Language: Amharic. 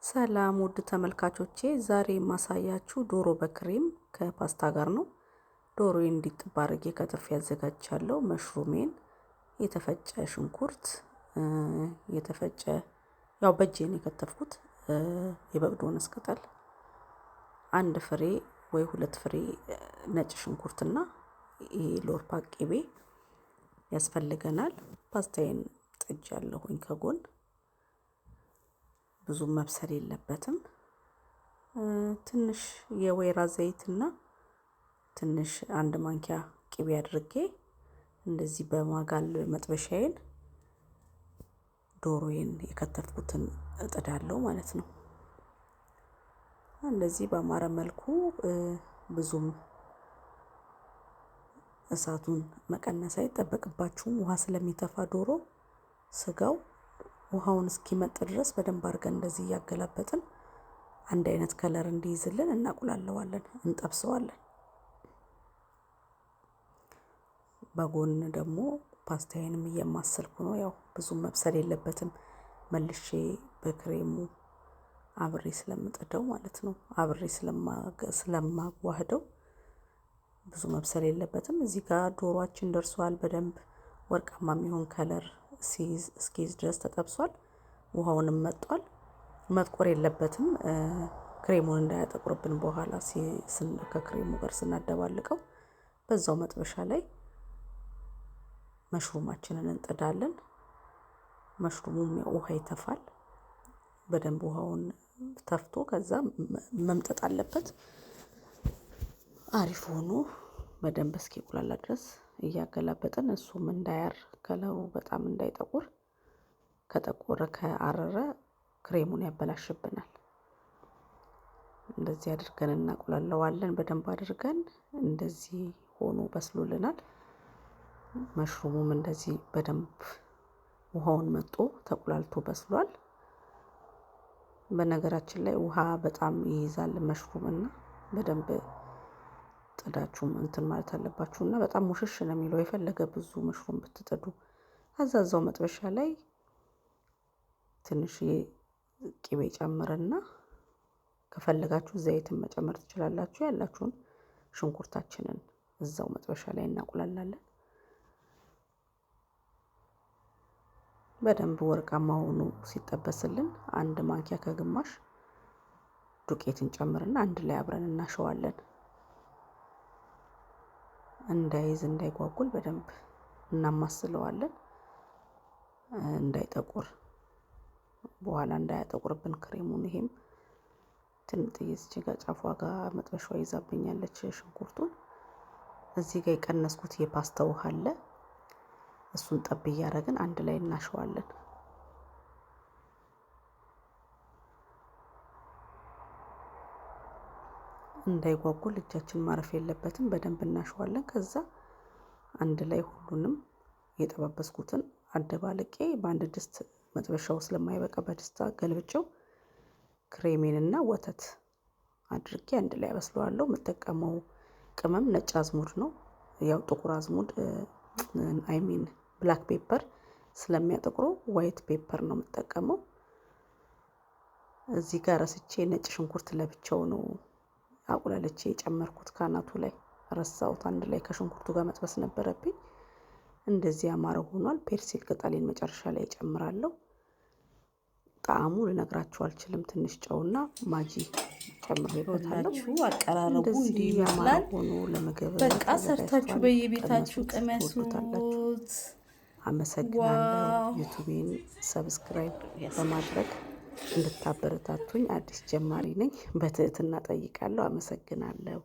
ሰላም ውድ ተመልካቾቼ ዛሬ ማሳያችሁ ዶሮ በክሬም ከፓስታ ጋር ነው። ዶሮዬን እንዲጥብ አድርጌ ከትፌ አዘጋጅቻለሁ። መሽሩሜን፣ የተፈጨ ሽንኩርት፣ የተፈጨ ያው በእጄ ነው የከተፍኩት፣ የበቅዶንስ ቅጠል፣ አንድ ፍሬ ወይ ሁለት ፍሬ ነጭ ሽንኩርትና ሎርፓ ቅቤ ያስፈልገናል። ፓስታዬን ጥጃለሁኝ ከጎን ብዙ መብሰል የለበትም። ትንሽ የወይራ ዘይትና ትንሽ አንድ ማንኪያ ቅቤ አድርጌ እንደዚህ በማጋል መጥበሻዬን ዶሮዬን የከተፍኩትን እጥዳለሁ ማለት ነው። እንደዚህ በአማረ መልኩ ብዙም እሳቱን መቀነስ አይጠበቅባችሁም። ውሃ ስለሚተፋ ዶሮ ስጋው ውሃውን እስኪመጥ ድረስ በደንብ አድርገን እንደዚህ እያገላበጥን አንድ አይነት ከለር እንዲይዝልን እናቁላለዋለን፣ እንጠብሰዋለን። በጎን ደግሞ ፓስታዬንም እየማሰልኩ ነው። ያው ብዙም መብሰል የለበትም፣ መልሼ በክሬሙ አብሬ ስለምጥደው ማለት ነው። አብሬ ስለማዋህደው ብዙ መብሰል የለበትም። እዚህ ጋር ዶሮአችን ደርሷል። በደንብ ወርቃማ የሚሆን ከለር እስኪይዝ ድረስ ተጠብሷል። ውሃውንም መጥቷል። መጥቆር የለበትም፣ ክሬሙን እንዳያጠቁርብን በኋላ ከክሬሙ ጋር ስናደባልቀው። በዛው መጥበሻ ላይ መሽሩማችንን እንጥዳለን። መሽሩሙም ውሃ ይተፋል። በደንብ ውሃውን ተፍቶ ከዛ መምጠጥ አለበት። አሪፍ ሆኖ በደንብ እስኪቁላላ ድረስ እያገላበጠን እሱም እንዳያር ከለሩ በጣም እንዳይጠቁር፣ ከጠቆረ ከአረረ ክሬሙን ያበላሽብናል። እንደዚህ አድርገን እናቁላለዋለን። በደንብ አድርገን እንደዚህ ሆኖ በስሎልናል። መሽሩሙም እንደዚህ በደንብ ውሃውን መጥቶ ተቁላልቶ በስሏል። በነገራችን ላይ ውሃ በጣም ይይዛል መሽሩምና በደንብ ጥዳችሁም እንትን ማለት አለባችሁና በጣም ሙሽሽ ነው የሚለው የፈለገ ብዙ መሽሩም ብትጥዱ። አዛዛው መጥበሻ ላይ ትንሽ ቅቤ ጨምርና ከፈለጋችሁ ዘይትን መጨመር ትችላላችሁ። ያላችሁን ሽንኩርታችንን እዛው መጥበሻ ላይ እናቁላላለን። በደንብ ወርቃማ ሆኖ ሲጠበስልን አንድ ማንኪያ ከግማሽ ዱቄትን ጨምርና አንድ ላይ አብረን እናሸዋለን። እንዳይዝ እንዳይጓጉል በደንብ እናማስለዋለን። እንዳይጠቁር በኋላ እንዳያጠቁርብን ክሬሙን። ይሄም ትንጥዬ እዚህ ጋር ጫፏ ጋር መጥበሻዋ ይዛብኛለች ሽንኩርቱን። እዚህ ጋር የቀነስኩት የፓስታ ውሃ አለ። እሱን ጠብ እያደረግን አንድ ላይ እናሸዋለን። እንዳይጓጉል እጃችን ማረፍ የለበትም። በደንብ እናሸዋለን። ከዛ አንድ ላይ ሁሉንም የጠባበስኩትን አደባልቄ በአንድ ድስት መጥበሻው ስለማይበቃ በድስት ገልብጬው ክሬሜንና ወተት አድርጌ አንድ ላይ አበስለዋለሁ። የምጠቀመው ቅመም ነጭ አዝሙድ ነው። ያው ጥቁር አዝሙድ ብላክ ፔፐር ስለሚያጠቁሩ ዋይት ፔፐር ነው የምጠቀመው። እዚህ ጋር ረስቼ ነጭ ሽንኩርት ለብቻው ነው አቁላልቼ የጨመርኩት። ካናቱ ላይ ረሳሁት። አንድ ላይ ከሽንኩርቱ ጋር መጥበስ ነበረብኝ። እንደዚህ አማረው ሆኗል። ፔርሲል ቅጠሌን መጨረሻ ላይ እጨምራለሁ። ጣዕሙ ልነግራችሁ አልችልም። ትንሽ ጨውና ማጂ ጨምሬበታለሁ። አቀራረቡ እንዲህ ይመስላል። ሆኖ ለምግብ በቃ ሰርታችሁ በየቤታችሁ ቀመሱት። አመሰግናለሁ። ዩቲዩቤን ሰብስክራይብ በማድረግ እንድታበረታቱኝ አዲስ ጀማሪ ነኝ፣ በትህትና ጠይቃለሁ። አመሰግናለሁ።